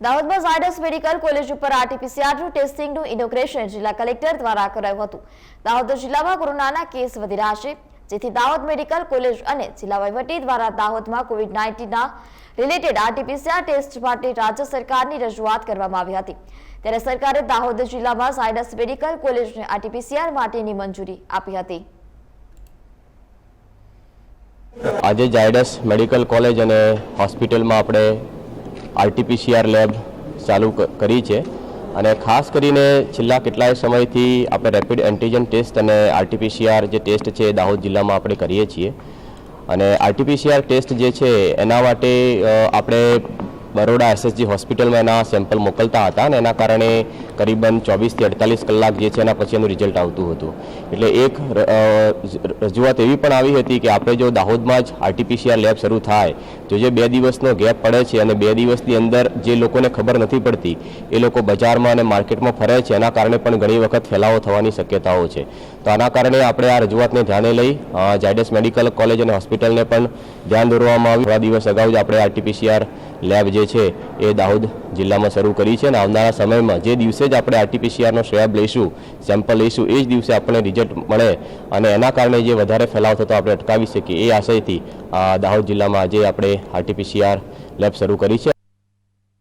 દાહોદમાં Zydus medical college ઉપર RTPCR ટેસ્ટિંગનું inauguration જિલ્લા કલેક્ટર દ્વારા કરાયું હતું। દાહોદ જિલ્લામાં કોરોનાના કેસ વધી રહ્યા છે, જેથી દાહોદ મેડિકલ કોલેજ અને જિલ્લા વહીવટી દ્વારા દાહોદમાં કોવિડ-19ના રિલેટેડ આરટીપીસીઆર ટેસ્ટ માટે રાજ્ય સરકારની રજૂઆત કરવામાં આવી હતી। ત્યારે સરકારે દાહોદ જિલ્લામાં ઝાયડસ મેડિકલ કોલેજને આરટીપીસીઆર માટેની મંજૂરી આપી હતી। આજે ઝાયડસ મેડિકલ કોલેજ અને હોસ્પિટલમાં આપણે આરટીપીસીઆર લેબ ચાલુ કરી છે અને ખાસ કરીને છેલ્લા કેટલાય સમયથી આપણે રેપિડ એન્ટીજન ટેસ્ટ અને આરટીપીસીઆર જે ટેસ્ટ છે દાહોદ જિલ્લામાં આપણે કરીએ છીએ અને આરટીપીસીઆર ટેસ્ટ જે છે એના માટે આપણે બરોડા એસએસજી હોસ્પિટલમાં એના સેમ્પલ મોકલતા હતા અને એના કારણે કરીબન 24 થી 48 કલાક જે છે એના પછી એનું રિઝલ્ટ આવતું હતું। એટલે એક રજૂઆત એવી પણ આવી હતી કે આપણે જો દાહોદમાં જ આરટીપીસીઆર લેબ શરૂ થાય તો જે 2 દિવસનો ગેપ પડે છે અને 2 દિવસની અંદર જે લોકોને ખબર નથી પડતી એ લોકો બજારમાં અને માર્કેટમાં ફરે છે, એના કારણે પણ ઘણી વખત ફેલાવો થવાની શક્યતાઓ છે। તો આના કારણે આપણે આ રજૂઆતને ધ્યાને લઈ ઝાયડસ મેડિકલ કોલેજ અને હોસ્પિટલને પણ ધ્યાન દોરવામાં આવ્યું। થોડા દિવસ અગાઉ જ આપણે આરટીપીસીઆર લેબ જે છે એ દાહોદ જિલ્લામાં શરૂ કરી છે અને આવનારા સમયમાં જે દિવસે જ આપણે આરટીપીસીઆરનો સ્વેબ લઈશું, સેમ્પલ લઈશું, એ જ દિવસે આપણને રિઝલ્ટ મળે અને એના કારણે જે વધારે ફેલાવ થતો આપણે અટકાવી શકીએ એ આશયથી દાહોદ જિલ્લામાં આજે આપણે આરટીપીસીઆર લેબ શરૂ કરી છે।